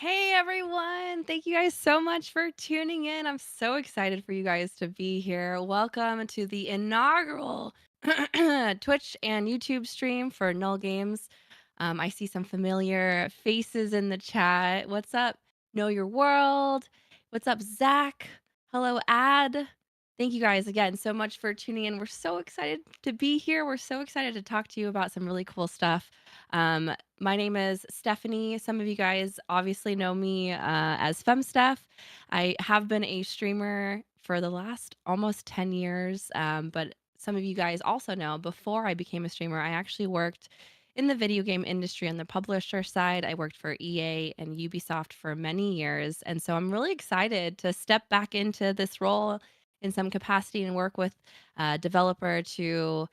Hey everyone! Thank you guys so much for tuning in. I'm so excited for you guys to be here. Welcome to the inaugural Twitch and YouTube stream for Null Games. I see some familiar faces in the chat. What's up? Know Your World. What's up, Zach? Hello, Ad. Thank you guys again so much for tuning in. We're so excited to be here. We're so excited to talk to you about some really cool stuff. Um, my name is Stephanie. Some of you guys obviously know me as FemSteph. I have been a streamer for the last almost 10 years, but some of you guys also know before I became a streamer, I actually worked in the video game industry on the publisher side. I worked for EA and Ubisoft for many years. And so I'm really excited to step back into this role in some capacity and work with a developer to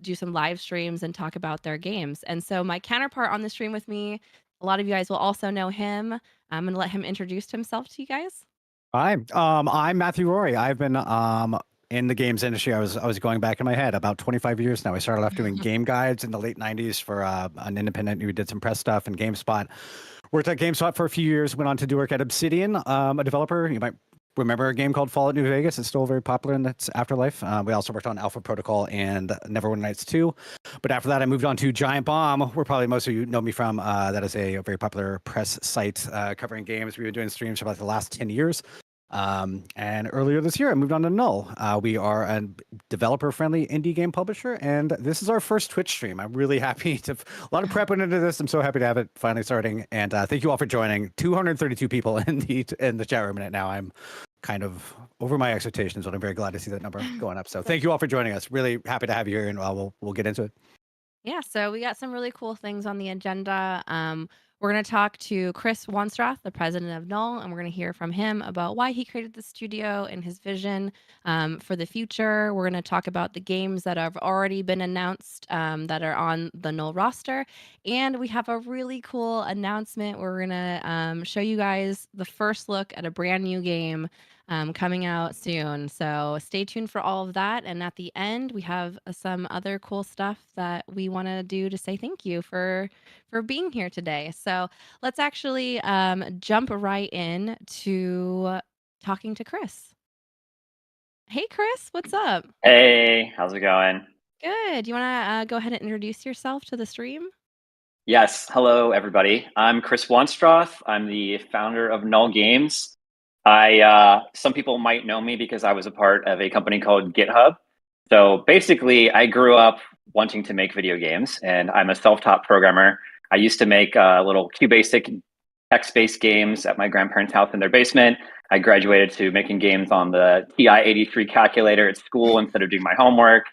do some live streams and talk about their games. And so my counterpart on the stream with me, a lot of you guys will also know him. I'm going to let him introduce himself to you guys. Hi, I'm Matthew Rory. I've been in the games industry. I was going back in my head about 25 years now. I started off doing game guides in the late 90s for an independent who did some press stuff and GameSpot. Worked at GameSpot for a few years. Went on to do work at Obsidian, a developer. You might remember a game called Fallout New Vegas. It's still very popular in its afterlife. We also worked on Alpha Protocol and Neverwinter Nights 2. But after that, I moved on to Giant Bomb, where probably most of you know me from. That is a very popular press site covering games. We've been doing streams for about the last 10 years. And earlier this year, I moved on to Null. We are a developer-friendly indie game publisher, and this is our first Twitch stream. I'm really happy to. A lot of prep went into this. I'm so happy to have it finally starting. And thank you all for joining. 232 people in the chat room right now. I'm kind of over my expectations, but I'm very glad to see that number going up. So thank you all for joining us. Really happy to have you here, and we'll get into it. Yeah, so we got some really cool things on the agenda. We're going to talk to Chris Wanstroth, the president of Null, and we're going to hear from him about why he created the studio and his vision for the future. We're going to talk about the games that have already been announced that are on the Null roster. And we have a really cool announcement. We're going to show you guys the first look at a brand new game coming out soon. So stay tuned for all of that. And at the end, we have some other cool stuff that we want to do to say thank you for being here today. So let's actually jump right in to talking to Chris. Hey, Chris, what's up? Hey, how's it going? Good. You want to go ahead and introduce yourself to the stream? Yes, hello everybody. I'm Chris Wanstroth. I'm the founder of Null Games. Some people might know me because I was a part of a company called GitHub. So basically, I grew up wanting to make video games, and I'm a self-taught programmer. I used to make little QBasic text-based games at my grandparents' house in their basement. I graduated to making games on the TI-83 calculator at school instead of doing my homework.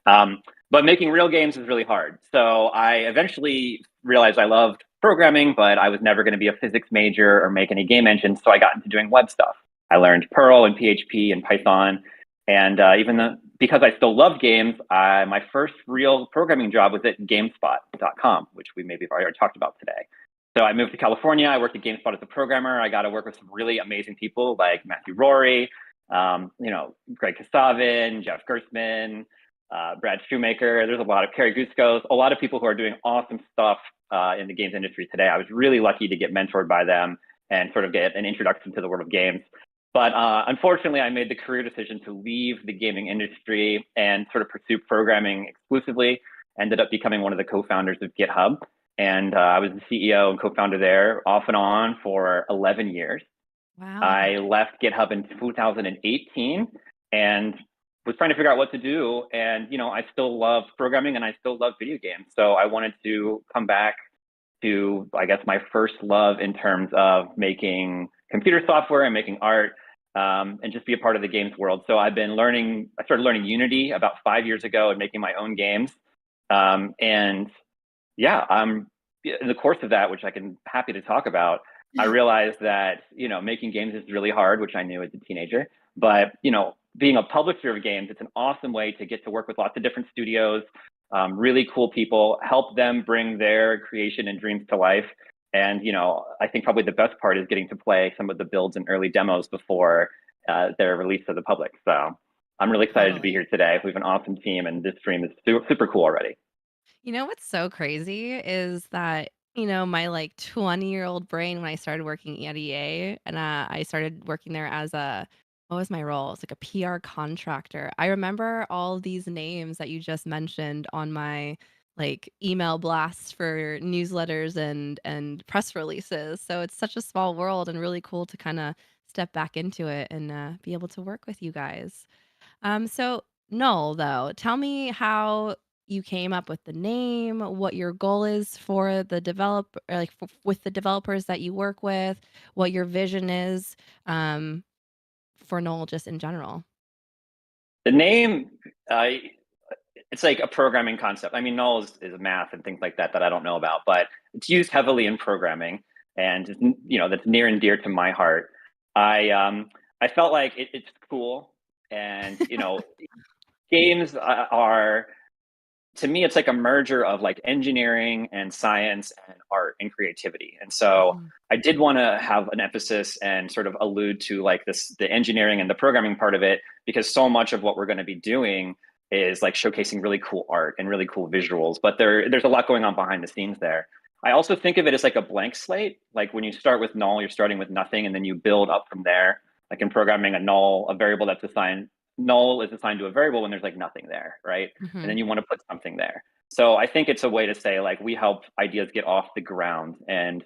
But making real games is really hard. So I eventually realized I loved programming, but I was never going to be a physics major or make any game engines. So I got into doing web stuff. I learned Perl and PHP and Python. And because I still loved games, my first real programming job was at GameSpot.com, which we maybe have already talked about today. So I moved to California. I worked at GameSpot as a programmer. I got to work with some really amazing people like Matthew Rory, Greg Kasavin, Jeff Gerstmann, Brad Shoemaker. There's a lot of Kerry Guskos, a lot of people who are doing awesome stuff in the games industry today. I was really lucky to get mentored by them and sort of get an introduction to the world of games. But unfortunately, I made the career decision to leave the gaming industry and sort of pursue programming exclusively. Ended up becoming one of the co-founders of GitHub. And I was the CEO and co-founder there off and on for 11 years. Wow. I left GitHub in 2018 and was trying to figure out what to do. And, I still love programming and I still love video games. So I wanted to come back to, I guess, my first love in terms of making computer software and making art, and just be a part of the games world. So I started learning Unity about 5 years ago and making my own games. And yeah, in the course of that, which I can happy to talk about, I realized that, making games is really hard, which I knew as a teenager. But, being a publisher of games, it's an awesome way to get to work with lots of different studios, really cool people, help them bring their creation and dreams to life. And, I think probably the best part is getting to play some of the builds and early demos before they're released to the public. So I'm really excited to be here today. We have an awesome team and this stream is super cool already. You know what's so crazy is that my like 20-year-old brain when I started working at EA, and I started working there as a what was my role? It's like a PR contractor. I remember all these names that you just mentioned on my like email blasts for newsletters and press releases. So it's such a small world and really cool to kind of step back into it and be able to work with you guys. So Null, though, tell me how you came up with the name, what your goal is for the with the developers that you work with, what your vision is um, for Null just in general. The name, it's like a programming concept. I mean, Null is math and things like that that I don't know about, but it's used heavily in programming, and that's near and dear to my heart. I felt like it's cool, and games are, to me, it's like a merger of like engineering and science and art and creativity. And so Mhm. I did want to have an emphasis and sort of allude to like the engineering and the programming part of it, because so much of what we're going to be doing is like showcasing really cool art and really cool visuals. But there's a lot going on behind the scenes there. I also think of it as like a blank slate. Like when you start with null, you're starting with nothing and then you build up from there. Like in programming, a variable that's assigned, null is assigned to a variable when there's like nothing there, right? And Mhm. then you want to put something there. So I think it's a way to say like we help ideas get off the ground, and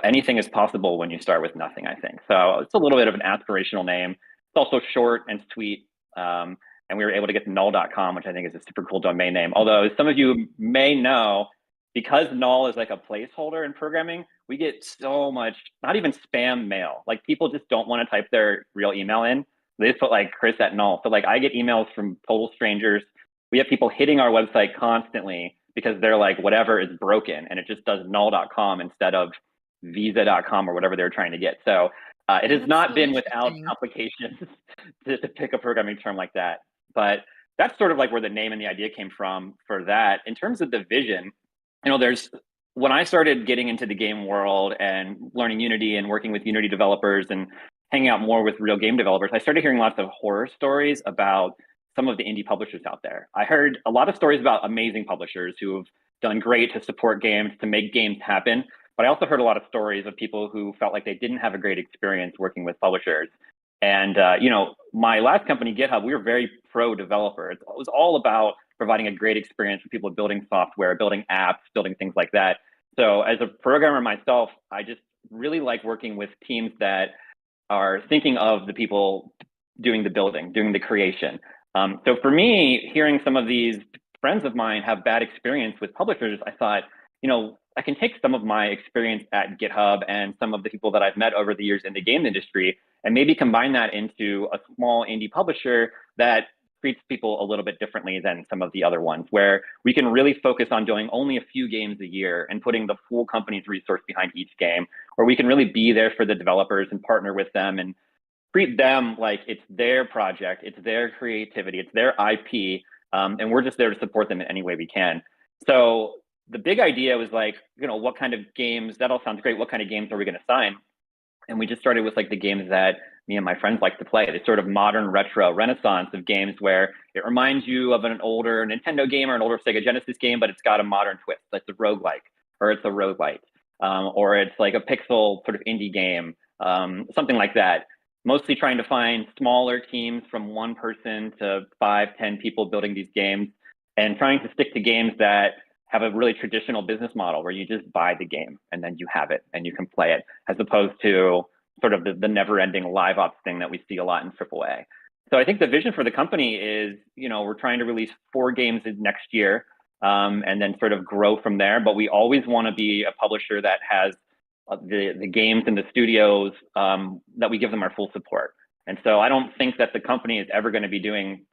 anything is possible when you start with nothing. I think so. It's a little bit of an aspirational name. It's also short and sweet. And we were able to get null.com, which I think is a super cool domain name. Although, as some of you may know, because null is like a placeholder in programming, we get so much, not even spam mail. Like people just don't want to type their real email in. They just put like Chris at null. So like I get emails from total strangers. We have people hitting our website constantly because they're like, whatever is broken, and it just does null.com instead of visa.com or whatever they're trying to get. So it has That's not so been without interesting. complications to pick a programming term like that. But that's sort of like where the name and the idea came from for that. In terms of the vision, there's when I started getting into the game world and learning Unity and working with Unity developers and hanging out more with real game developers, I started hearing lots of horror stories about some of the indie publishers out there. I heard a lot of stories about amazing publishers who have done great to support games, to make games happen. But I also heard a lot of stories of people who felt like they didn't have a great experience working with publishers. And my last company, GitHub, we were very pro developer. It was all about providing a great experience for people building software, building apps, building things like that. So as a programmer myself, I just really like working with teams that are thinking of the people doing the building, doing the creation. So for me, hearing some of these friends of mine have bad experience with publishers, I thought, I can take some of my experience at GitHub and some of the people that I've met over the years in the game industry and maybe combine that into a small indie publisher that treats people a little bit differently than some of the other ones, where we can really focus on doing only a few games a year and putting the full company's resource behind each game, where we can really be there for the developers and partner with them and treat them like it's their project, it's their creativity, it's their IP, and we're just there to support them in any way we can. So the big idea was like, what kind of games? That all sounds great. What kind of games are we going to sign? And we just started with like the games that me and my friends like to play. This sort of modern retro renaissance of games where it reminds you of an older Nintendo game or an older Sega Genesis game, but it's got a modern twist. Like it's a roguelike or it's a roguelite, or it's like a pixel sort of indie game, something like that. Mostly trying to find smaller teams from one person to 5, 10 people building these games, and trying to stick to games that have a really traditional business model where you just buy the game and then you have it and you can play it, as opposed to sort of the never-ending live ops thing that we see a lot in AAA. So I think the vision for the company is, we're trying to release 4 games next year, and then sort of grow from there. But we always want to be a publisher that has the games and the studios, that we give them our full support. And so I don't think that the company is ever going to be doing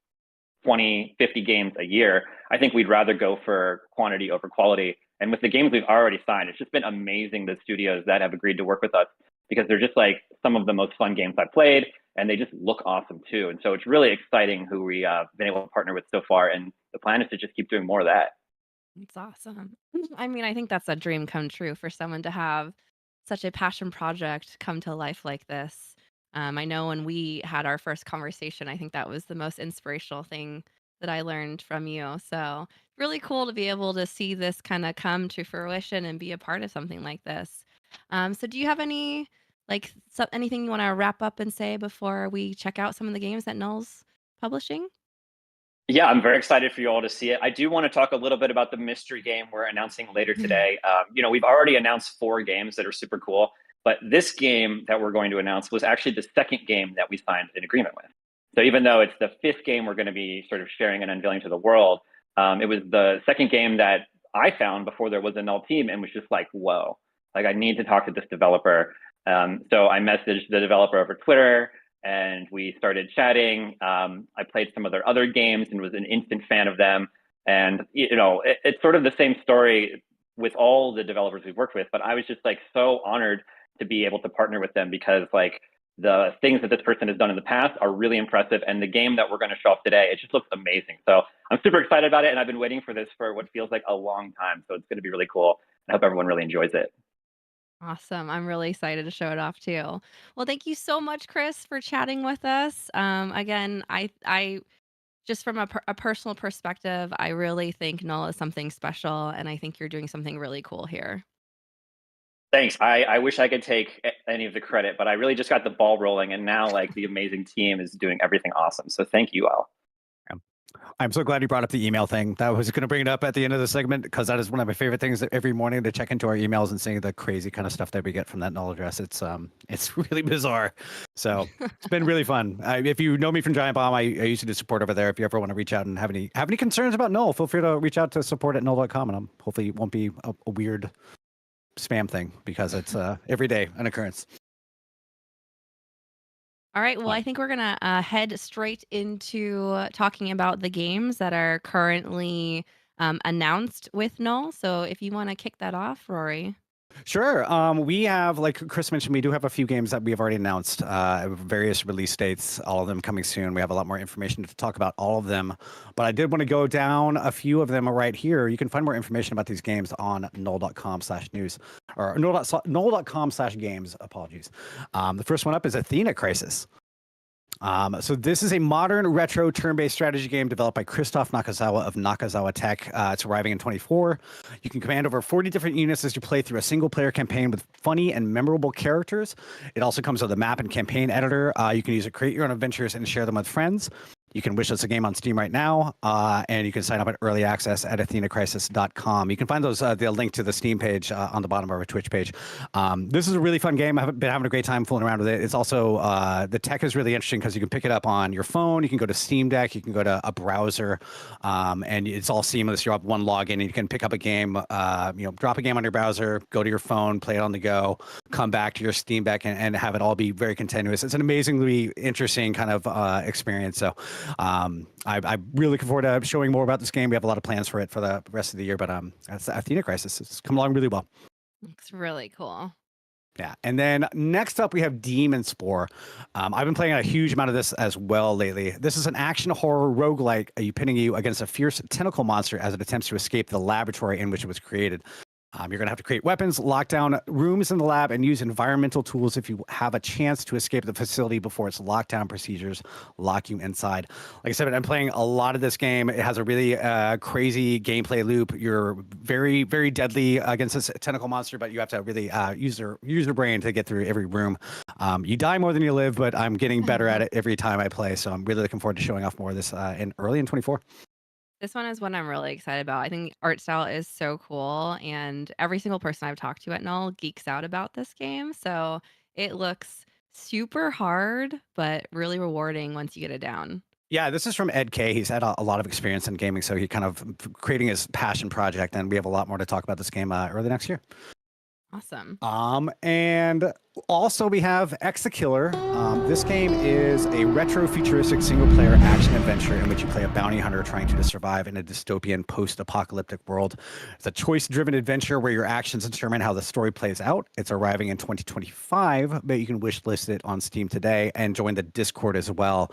20, 50 games a year. I think we'd rather go for quantity over quality. And with the games we've already signed, it's just been amazing, the studios that have agreed to work with us, because they're just like some of the most fun games I've played, and they just look awesome too. And so it's really exciting who we've been able to partner with so far. And the plan is to just keep doing more of that. It's awesome. I mean, I think that's a dream come true for someone to have such a passion project come to life like this. I know when we had our first conversation, I think that was the most inspirational thing that I learned from you. So really cool to be able to see this kind of come to fruition and be a part of something like this. So do you have any anything you want to wrap up and say before we check out some of the games that Null's publishing? Yeah, I'm very excited for you all to see it. I do want to talk a little bit about the mystery game we're announcing later today. We've already announced 4 games that are super cool, but this game that we're going to announce was actually the second game that we signed an agreement with. So even though it's the 5th game we're going to be sort of sharing and unveiling to the world, it was the second game that I found before there was a Null team and was just like, whoa, like I need to talk to this developer. So I messaged the developer over Twitter and we started chatting. I played some of their other games and was an instant fan of them. And it's sort of the same story with all the developers we've worked with, but I was just like so honored to be able to partner with them because like the things that this person has done in the past are really impressive. And the game that we're going to show off today, it just looks amazing. So I'm super excited about it. And I've been waiting for this for what feels like a long time. So it's going to be really cool. I hope everyone really enjoys it. Awesome. I'm really excited to show it off too. Well, thank you so much, Chris, for chatting with us. Again, I just from a personal perspective, I really think Null is something special, and I think you're doing something really cool here. Thanks. I wish I could take any of the credit, but I really just got the ball rolling, and now like the amazing team is doing everything awesome. So thank you all. I'm so glad you brought up the email thing. That was going to bring it up at the end of the segment because that is one of my favorite things that every morning to check into our emails and see the crazy kind of stuff that we get from that Null address. It's really bizarre. So it's been really fun. If you know me from Giant Bomb, I used to do support over there. If you ever want to reach out and have any concerns about Null, feel free to reach out to support@null.com, and hopefully it won't be a weird spam thing because it's every day an occurrence. All right. Well, I think we're gonna head straight into talking about the games that are currently announced with Null. So, if you want to kick that off, Rory. Sure. We have, like Chris mentioned, we do have a few games that we have already announced, various release dates, all of them coming soon. We have a lot more information to talk about all of them, but I did want to go down a few of them right here. You can find more information about these games on null.com/news or null.com/games. Apologies. The first one up is Athena Crisis. So this is a modern retro turn-based strategy game developed by Christoph Nakazawa of Nakazawa Tech. It's arriving in 24. You can command over 40 different units as you play through a single-player campaign with funny and memorable characters. It also comes with a map and campaign editor. You can use it to create your own adventures and share them with friends. You can wishlist a game on Steam right now, and you can sign up at early access at athenacrisis.com. You can find the link to the Steam page on the bottom of our Twitch page. This is a really fun game. I've been having a great time fooling around with it. It's also, the tech is really interesting because you can pick it up on your phone. You can go to Steam Deck. You can go to a browser, and it's all seamless. You have one login, and you can pick up a game, drop a game on your browser, go to your phone, play it on the go, come back to your Steam Deck, and have it all be very continuous. It's an amazingly interesting kind of experience. So, I'm really looking forward to showing more about this game. We have a lot of plans for it for the rest of the year, but that's Athena Crisis. It's come along really well. Looks really cool. Yeah. And then next up, we have Demon Spore. I've been playing a huge amount of this as well lately. This is an action horror roguelike pitting you against a fierce tentacle monster as it attempts to escape the laboratory in which it was created. You're going to have to create weapons, lock down rooms in the lab, and use environmental tools if you have a chance to escape the facility before its lockdown procedures lock you inside. Like I said, I'm playing a lot of this game. It has a really crazy gameplay loop. You're very, very deadly against this tentacle monster, but you have to really use your brain to get through every room. You die more than you live, but I'm getting better at it every time I play. So I'm really looking forward to showing off more of this early in 24. This one is one I'm really excited about. I think art style is so cool, and every single person I've talked to at Null geeks out about this game. So it looks super hard, but really rewarding once you get it down. Yeah, this is from Ed K. He's had a lot of experience in gaming, so he kind of creating his passion project, and we have a lot more to talk about this game early next year. Awesome. And also we have Exakiller. This game is a retro futuristic single-player action adventure in which you play a bounty hunter trying to survive in a dystopian post-apocalyptic world. It's a choice-driven adventure where your actions determine how the story plays out. It's arriving in 2025, but you can wishlist it on Steam today and join the Discord as well.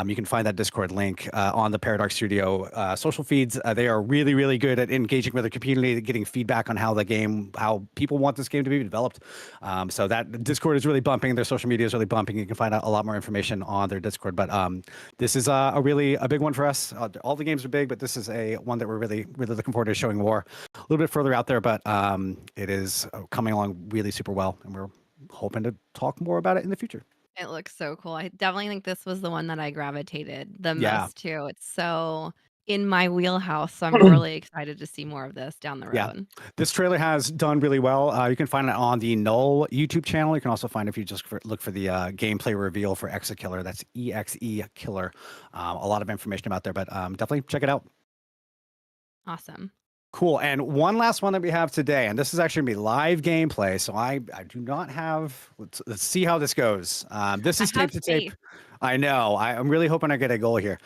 You can find that Discord link on the Paradox Studio social feeds. They are really, really good at engaging with the community, getting feedback on how people want this game to be developed. So that Discord is really bumping. Their social media is really bumping. You can find out a lot more information on their Discord. But this is a big one for us. All the games are big, but this is one that we're really looking forward to showing more a little bit further out there. But it is coming along really super well, and we're hoping to talk more about it in the future. It looks so cool. I definitely think this was the one that I gravitated the Yeah. most to. It's so in my wheelhouse, so I'm really excited to see more of this down the Yeah. road. This trailer has done really well. You can find it on the Null YouTube channel. You can also find if you just look for the gameplay reveal for Exe Killer. That's EXE Killer. A lot of information about there, but definitely check it out. Awesome. Cool. And one last one that we have today, and this is actually going to be live gameplay. So I do not have. Let's see how this goes. This is tape to tape. I know. I'm really hoping I get a goal here.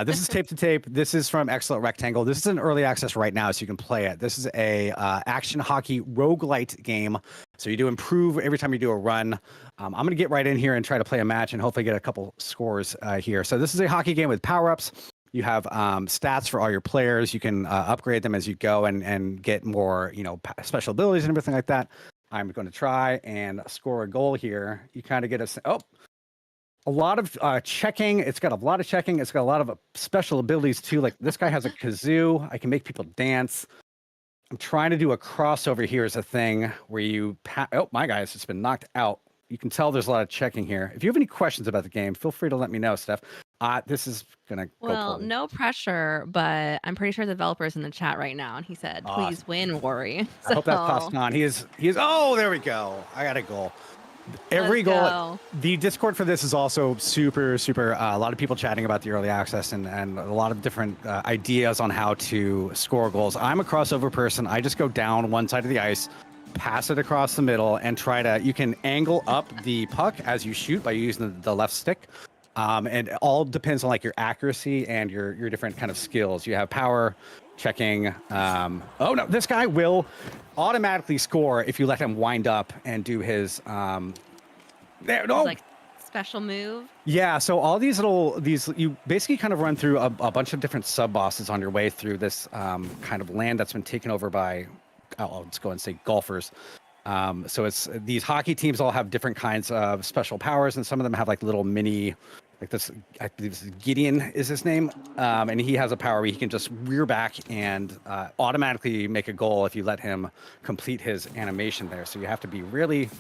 This is tape to tape. This is from Excellent Rectangle. This is in early access right now, so you can play it. This is a action hockey roguelite game. So you do improve every time you do a run. I'm going to get right in here and try to play a match and hopefully get a couple scores here. So this is a hockey game with power-ups. You have stats for all your players. You can upgrade them as you go and get more, special abilities and everything like that. I'm going to try and score a goal here. You kind of get a lot of checking. It's got a lot of checking. It's got a lot of special abilities too. Like this guy has a kazoo. I can make people dance. I'm trying to do a crossover here as a thing where you oh, my guy has just been knocked out. You can tell there's a lot of checking here. If you have any questions about the game, feel free to let me know, Steph. This is gonna Well, go poorly. no pressure, but I'm pretty sure the developer's in the chat right now, and he said, Awesome. "Please win, Worry." I hope that's passed on. He is. Oh, there we go. I got a goal. Every Let's goal. go. The Discord for this is also super. A lot of people chatting about the early access and a lot of different ideas on how to score goals. I'm a crossover person. I just go down one side of the ice, pass it across the middle, and try to. You can angle up the puck as you shoot by using the left stick. And it all depends on like your accuracy and your different kind of skills. You have power, checking. Oh no, this guy will automatically score if you let him wind up and do his there. No, Like special move. yeah. So all these you basically kind of run through a bunch of different sub bosses on your way through this kind of land that's been taken over by let's go and say golfers. So it's these hockey teams all have different kinds of special powers, and some of them have like little mini, like this. I believe this is Gideon is his name, and he has a power where he can just rear back and automatically make a goal if you let him complete his animation there. So you have to be really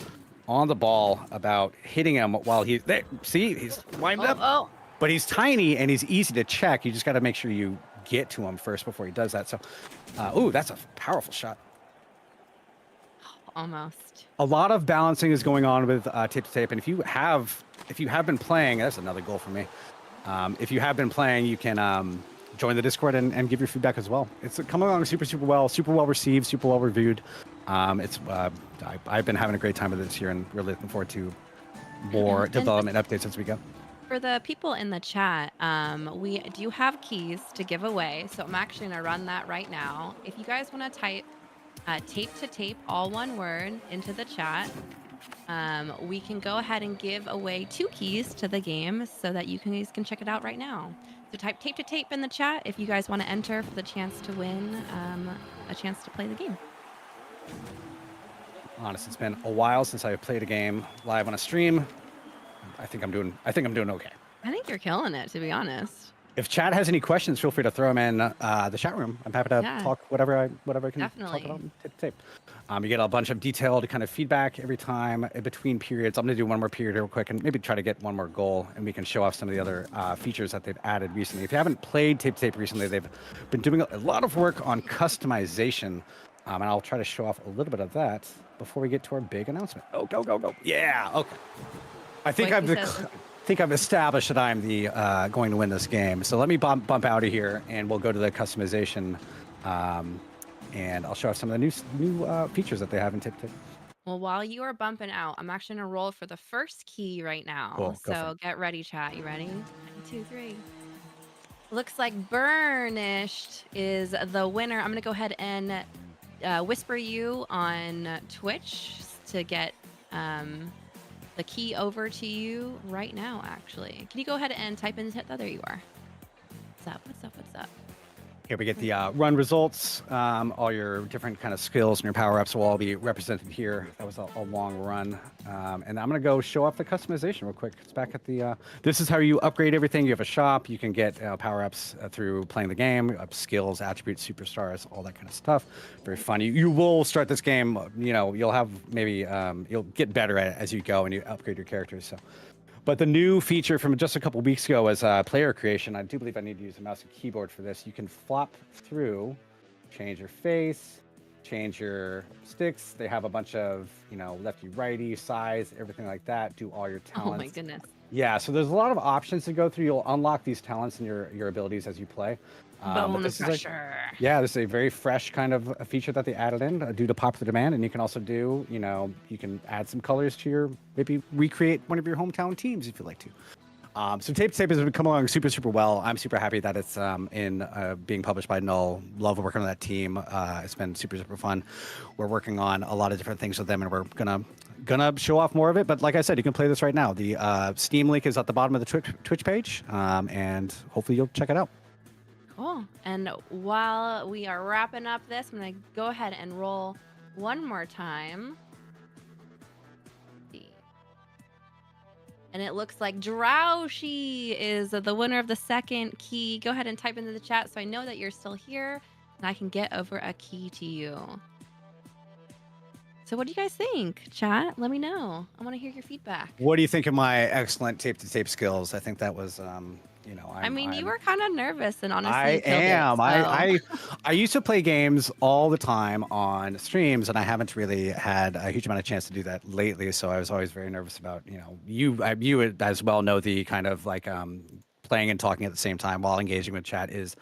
on the ball about hitting him while he's there. See, he's winding up, Oh, but he's tiny and he's easy to check. You just got to make sure you get to him first before he does that. So, ooh, that's a powerful shot. almost. A lot of balancing is going on with tape to tape, and if you have been playing, that's another goal for me. If you have been playing, you can join the Discord and give your feedback as well. It's coming along super well received, super well reviewed. I've been having a great time with it this year, and really looking forward to more development updates as we go. For the people in the chat, we do have keys to give away, so I'm actually going to run that right now. If you guys want to type tape to tape, all one word, into the chat, we can go ahead and give away 2 keys to the game so that you guys can check it out right now. So type tape to tape in the chat if you guys want to enter for the chance to win a chance to play the game. Honestly, it's been a while since I've played a game live on a stream. I think I'm doing okay. I think you're killing it, to be honest. If chat has any questions, feel free to throw them in the chat room. I'm happy to talk whatever I can Definitely. talk about on tape to tape. You get a bunch of detailed kind of feedback every time in between periods. I'm going to do one more period real quick and maybe try to get one more goal, and we can show off some of the other features that they've added recently. If you haven't played tape to tape recently, they've been doing a lot of work on customization, and I'll try to show off a little bit of that before we get to our big announcement. Oh, go. Yeah, okay. I think I've established that I'm the going to win this game. So let me bump out of here, and we'll go to the customization, and I'll show off some of the new features that they have in Tape to Tape. Well, while you are bumping out, I'm actually going to roll for the first key right now. Cool, go for So it. get ready, chat. You ready? 1, 2, 3. Looks like Burnished is the winner. I'm going to go ahead and whisper you on Twitch to get the key over to you right now, actually. Can you go ahead and type in, there you are. What's up? Here we get the run results. All your different kind of skills and your power ups will all be represented here. That was a long run. And I'm going to go show off the customization real quick. It's back at the. This is how you upgrade everything. You have a shop. You can get power ups through playing the game, skills, attributes, superstars, all that kind of stuff. Very fun. You will start this game. You'll have maybe you'll get better at it as you go and you upgrade your characters. So. But the new feature from just a couple weeks ago was player creation. I do believe I need to use a mouse and keyboard for this. You can flop through, change your face, change your sticks. They have a bunch of, lefty, righty, size, everything like that. Do all your Oh my talents. goodness. Yeah, so there's a lot of options to go through. You'll unlock these talents and your abilities as you play. But Bone this is crusher. this is a very fresh kind of a feature that they added in due to popular demand. And you can also do, you can add some colors to maybe recreate one of your hometown teams if you like to. So Tape to Tape has been coming along super, super well. I'm super happy that it's being published by Null. Love working on that team. It's been super, super fun. We're working on a lot of different things with them, and we're gonna show off more of it. But like I said, you can play this right now. The Steam link is at the bottom of the Twitch page, and hopefully you'll check it out. Cool. And while we are wrapping up this, I'm going to go ahead and roll one more time. And it looks like Drowshy is the winner of the second key. Go ahead and type into the chat so I know that you're still here and I can get over a key to you. So what do you guys think? Chat, let me know. I want to hear your feedback. What do you think of my excellent tape to tape skills? I think that was, you were kind of nervous and honestly I killed am. It, so. I used to play games all the time on streams, and I haven't really had a huge amount of chance to do that lately. So I was always very nervous about, you as well know the kind of like playing and talking at the same time while engaging with chat is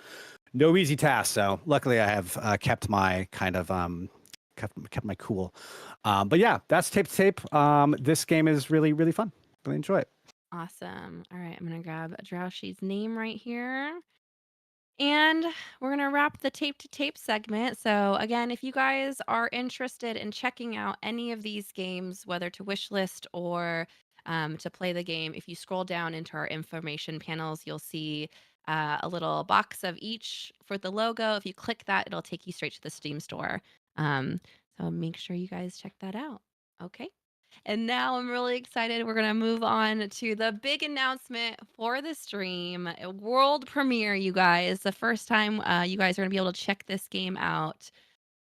no easy task. So luckily, I have kept my kind of kept my cool. But yeah, that's tape to tape. This game is really, really fun. Really enjoy it. Awesome. All right, I'm going to grab Drowshy's name right here. And we're going to wrap the tape to tape segment. So, again, if you guys are interested in checking out any of these games, whether to wishlist or to play the game, if you scroll down into our information panels, you'll see a little box of each for the logo. If you click that, it'll take you straight to the Steam store. So, make sure you guys check that out. Okay. And now I'm really excited. We're going to move on to the big announcement for the stream. A world premiere, you guys. The first time you guys are going to be able to check this game out.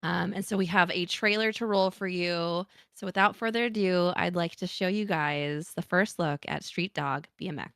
And so we have a trailer to roll for you. So without further ado, I'd like to show you guys the first look at Streetdog BMX.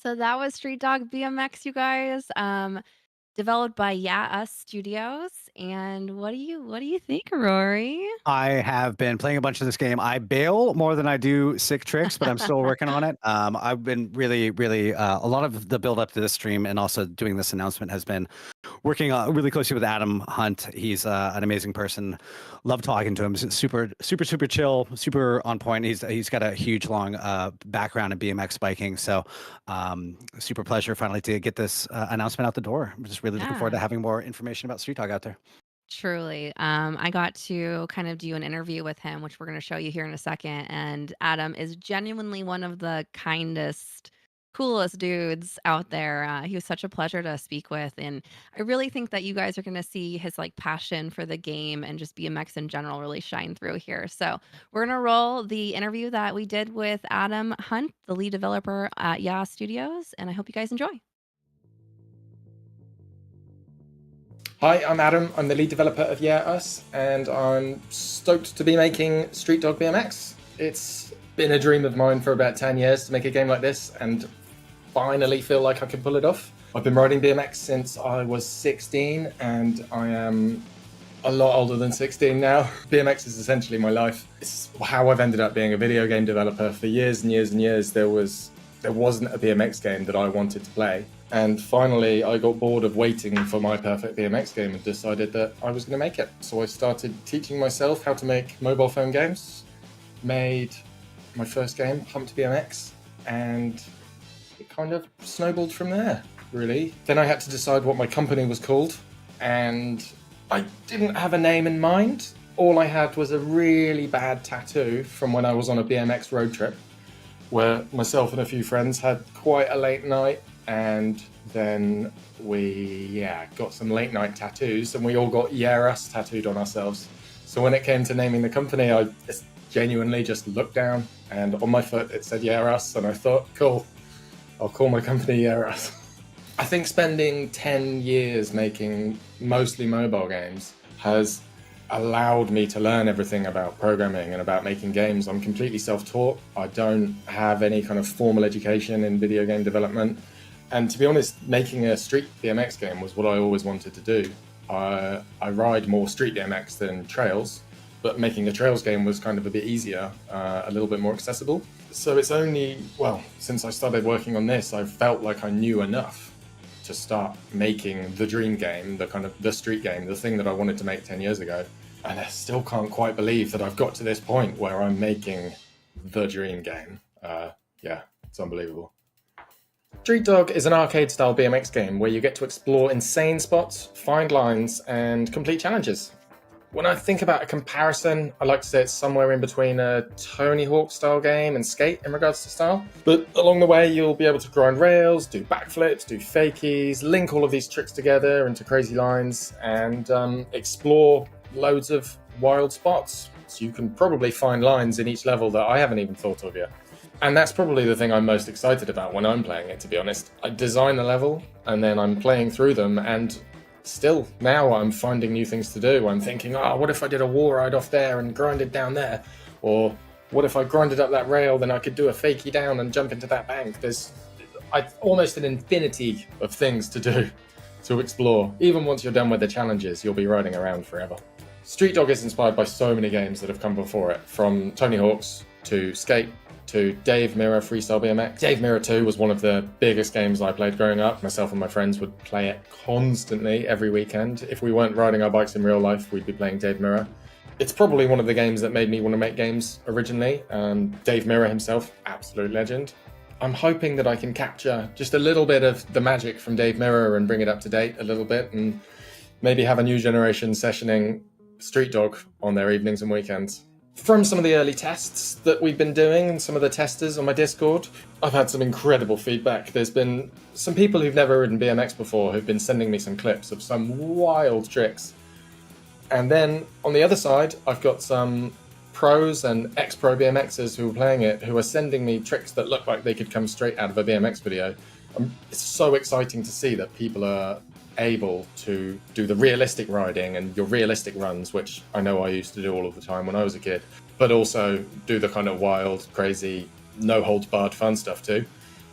So that was Streetdog BMX, you guys. Developed by Yeah Us Studios. And what do you think, Rory? I have been playing a bunch of this game. I bail more than I do sick tricks, but I'm still working on it. I've been really, really a lot of the build up to this stream and also doing this announcement has been working really closely with Adam Hunt. He's an amazing person. Love talking to him. He's super, super, super chill, super on point. He's got a huge long background in BMX biking. So super pleasure finally to get this announcement out the door. I'm just really looking forward to having more information about Street Dog out there. Truly. I got to kind of do an interview with him, which we're going to show you here in a second. And Adam is genuinely one of the kindest coolest dudes out there. He was such a pleasure to speak with, and I really think that you guys are going to see his like passion for the game and just BMX in general really shine through here. So we're going to roll the interview that we did with Adam Hunt, the lead developer at Yeah Studios, and I hope you guys enjoy. Hi, I'm Adam. I'm the lead developer of Yeah Us, and I'm stoked to be making Streetdog BMX. It's been a dream of mine for about 10 years to make a game like this, and finally feel like I can pull it off. I've been riding BMX since I was 16, and I am a lot older than 16 now. BMX is essentially my life. It's how I've ended up being a video game developer for years and years and years. There wasn't a BMX game that I wanted to play. And finally, I got bored of waiting for my perfect BMX game and decided that I was going to make it. So I started teaching myself how to make mobile phone games, made my first game, Humped BMX, and it kind of snowballed from there, really. Then I had to decide what my company was called, and I didn't have a name in mind. All I had was a really bad tattoo from when I was on a BMX road trip, where myself and a few friends had quite a late night, and then we got some late night tattoos, and we all got Yeah Us tattooed on ourselves. So when it came to naming the company, I genuinely just looked down, and on my foot it said Yeah Us, and I thought, cool, I'll call my company Yeah Us. I think spending 10 years making mostly mobile games has allowed me to learn everything about programming and about making games. I'm completely self-taught. I don't have any kind of formal education in video game development. And to be honest, making a street BMX game was what I always wanted to do. I ride more street BMX than trails, but making a trails game was kind of a bit easier, a little bit more accessible. So it's only, since I started working on this, I felt like I knew enough to start making the dream game, the street game, the thing that I wanted to make 10 years ago. And I still can't quite believe that I've got to this point where I'm making the dream game. It's unbelievable. Streetdog is an arcade-style BMX game where you get to explore insane spots, find lines, and complete challenges. When I think about a comparison, I like to say it's somewhere in between a Tony Hawk-style game and Skate in regards to style. But along the way, you'll be able to grind rails, do backflips, do fakies, link all of these tricks together into crazy lines, and explore loads of wild spots. So you can probably find lines in each level that I haven't even thought of yet. And that's probably the thing I'm most excited about when I'm playing it, to be honest. I design the level, and then I'm playing through them, and still, now I'm finding new things to do. I'm thinking, what if I did a wall ride off there and grinded down there? Or what if I grinded up that rail, then I could do a fakie down and jump into that bank? There's almost an infinity of things to do, to explore. Even once you're done with the challenges, you'll be riding around forever. Streetdog is inspired by so many games that have come before it, from Tony Hawk's to Skate to Dave Mirra Freestyle BMX. Dave Mirra 2 was one of the biggest games I played growing up. Myself and my friends would play it constantly every weekend. If we weren't riding our bikes in real life, we'd be playing Dave Mirra. It's probably one of the games that made me want to make games originally. Dave Mirra himself, absolute legend. I'm hoping that I can capture just a little bit of the magic from Dave Mirra and bring it up to date a little bit, and maybe have a new generation sessioning Streetdog on their evenings and weekends. From some of the early tests that we've been doing and some of the testers on my Discord, I've had some incredible feedback. There's been some people who've never ridden BMX before who've been sending me some clips of some wild tricks. And then on the other side, I've got some pros and ex-pro BMXers who are playing it who are sending me tricks that look like they could come straight out of a BMX video. It's so exciting to see that people are able to do the realistic riding and your realistic runs, which I know I used to do all of the time when I was a kid, but also do the kind of wild, crazy, no holds barred fun stuff too.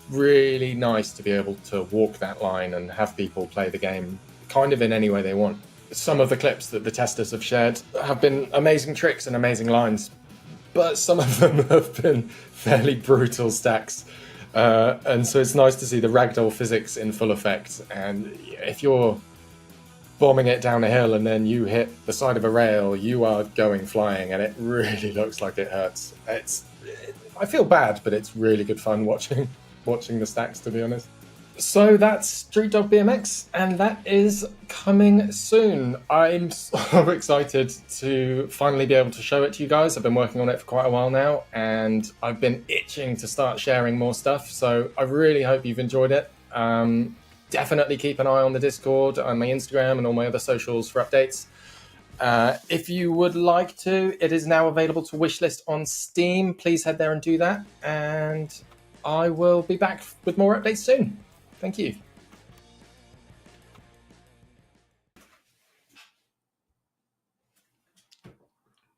Really nice to be able to walk that line and have people play the game kind of in any way they want. Some of the clips that the testers have shared have been amazing tricks and amazing lines, but some of them have been fairly brutal stacks. And so it's nice to see the ragdoll physics in full effect. And if you're bombing it down a hill and then you hit the side of a rail, you are going flying, and it really looks like it hurts. I feel bad, but it's really good fun watching the stacks, to be honest. So that's Streetdog BMX, and that is coming soon. I'm so excited to finally be able to show it to you guys. I've been working on it for quite a while now, and I've been itching to start sharing more stuff. So I really hope you've enjoyed it. Definitely keep an eye on the Discord, on my Instagram, and all my other socials for updates. If you would like to, it is now available to wishlist on Steam. Please head there and do that. And I will be back with more updates soon. Thank you.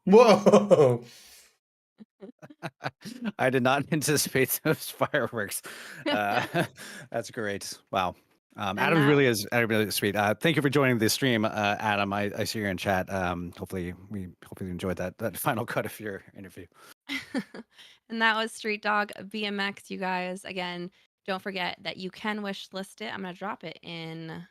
Whoa! I did not anticipate those fireworks. That's great. Wow. Adam really is sweet. Thank you for joining the stream, Adam. I see you're in chat. Hopefully you enjoyed that final cut of your interview. And that was Streetdog BMX, you guys. Again, don't forget that you can wish list it. I'm going to drop it in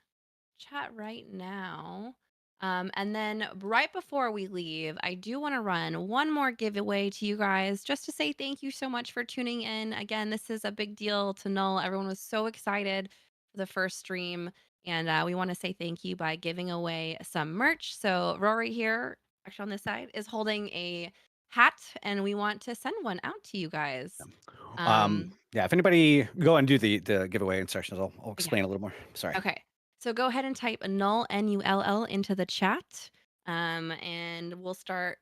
chat right now. And then right before we leave, I do want to run one more giveaway to you guys just to say thank you so much for tuning in. Again, this is a big deal to Null. Everyone was so excited for the first stream. And we want to say thank you by giving away some merch. So Rory here, actually on this side, is holding a hat, and we want to send one out to you guys. Yeah, if anybody go and do the giveaway instructions, I'll explain a little more. Sorry. Okay. So go ahead and type Null Null into the chat, and we'll start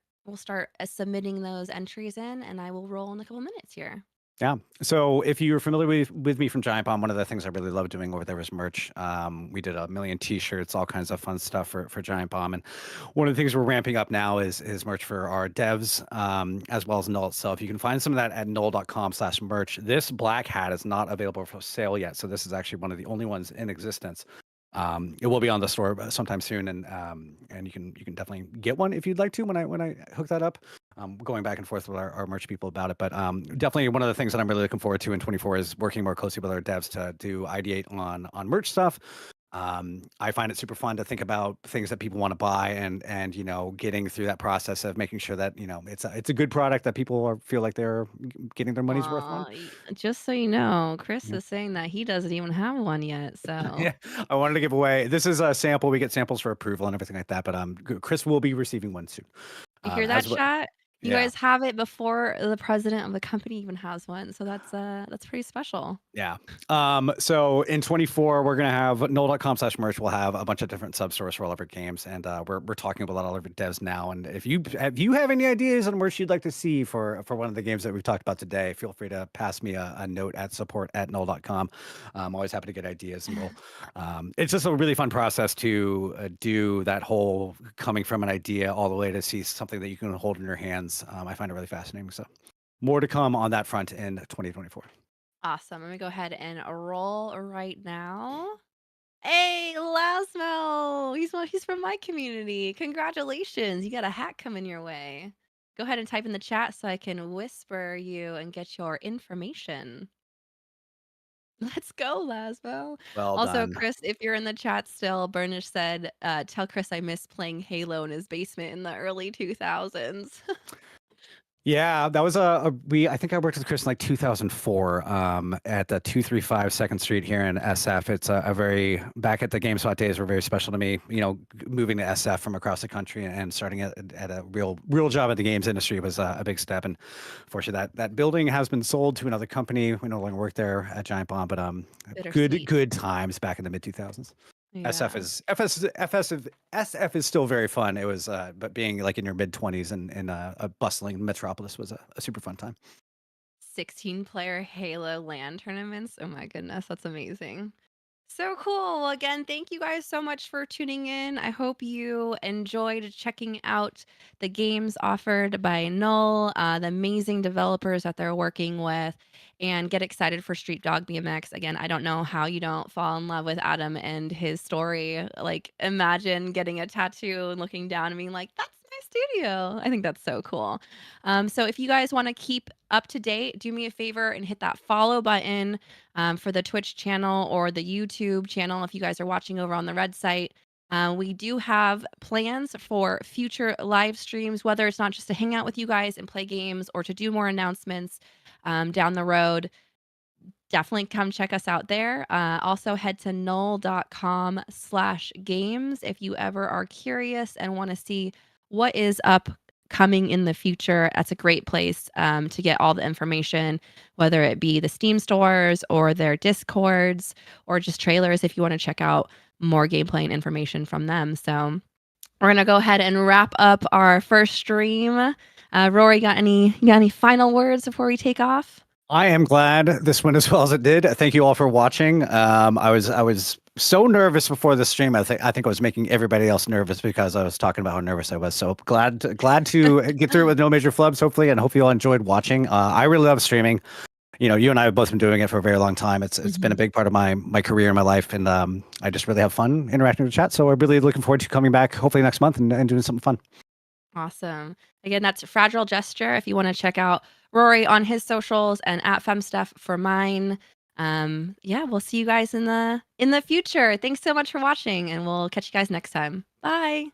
submitting those entries in, and I will roll in a couple minutes here. Yeah. So if you're familiar with me from Giant Bomb, one of the things I really love doing over there was merch. We did 1 million T-shirts, all kinds of fun stuff for Giant Bomb, and one of the things we're ramping up now is merch for our devs, as well as Null itself. You can find some of that at null.com/merch. This black hat is not available for sale yet, so this is actually one of the only ones in existence. It will be on the store sometime soon, and you can definitely get one if you'd like to when I hook that up. Going back and forth with our merch people about it, but definitely one of the things that I'm really looking forward to in 24 is working more closely with our devs to do ideate on merch stuff. I find it super fun to think about things that people want to buy, and getting through that process of making sure that it's a good product that people feel like they're getting their money's worth on. Just so you know, Chris is saying that he doesn't even have one yet. So yeah, I wanted to give away. This is a sample. We get samples for approval and everything like that. But Chris will be receiving one soon. You hear that, chat? You guys have it before the president of the company even has one, so that's pretty special. Yeah. So in 24, we're gonna have null.com/merch. We'll have a bunch of different substores for all of our games, and we're talking about all of our devs now. And if you have any ideas on merch you'd like to see for one of the games that we've talked about today, feel free to pass me a note at support@null.com. I'm always happy to get ideas, and it's just a really fun process to do that whole coming from an idea all the way to see something that you can hold in your hands. I find it really fascinating. So more to come on that front in 2024. Awesome. Let me go ahead and roll right now. Hey, Lasmo! He's from my community. Congratulations. You got a hat coming your way. Go ahead and type in the chat so I can whisper you and get your information. Let's go, Lasmo. Well Also, done. Chris, if you're in the chat still, Burnish said, tell Chris I miss playing Halo in his basement in the early 2000s. Yeah, that was I think I worked with Chris in like 2004 at the 235 2nd Street here in SF. It's a very, back at the GameSpot days were very special to me. Moving to SF from across the country and starting at a real job at the games industry was a big step. And fortunately, that building has been sold to another company. We no longer work there at Giant Bomb, but good times back in the mid 2000s. Yeah. SF is still very fun. It was, but being like in your mid 20s and in a bustling metropolis was a super fun time. 16-player Halo LAN tournaments. Oh my goodness, that's amazing. So cool. Well, again, thank you guys so much for tuning in. I hope you enjoyed checking out the games offered by Null, the amazing developers that they're working with, and get excited for Streetdog BMX. Again, I don't know how you don't fall in love with Adam and his story. Like, imagine getting a tattoo and looking down and being like, that's my studio. I think that's so cool. So if you guys want to keep up to date, do me a favor and hit that follow button for the Twitch channel or the YouTube channel if you guys are watching over on the Red site. We do have plans for future live streams, whether it's not just to hang out with you guys and play games or to do more announcements down the road. definitely come check us out there. Also head to null.com/games if you ever are curious and want to see what is upcoming in the future. That's a great place to get all the information, whether it be the Steam stores or their Discords or just trailers if you want to check out more gameplay and information from them. So we're gonna go ahead and wrap up our first stream. Rory, got any final words before we take off? I am glad this went as well as it did. Thank you all for watching. I was so nervous before the stream. I think I was making everybody else nervous because I was talking about how nervous I was. So glad to get through it with no major flubs, hopefully, and hope you all enjoyed watching. I really love streaming. You know, you and I have both been doing it for a very long time. It's been a big part of my career and my life, and I just really have fun interacting with the chat. So I'm really looking forward to coming back, hopefully next month, and doing something fun. Awesome. Again, that's Fragile Gesture if you want to check out Rory on his socials and at FemStuff for mine. Yeah, we'll see you guys in the future. Thanks so much for watching, and we'll catch you guys next time. Bye.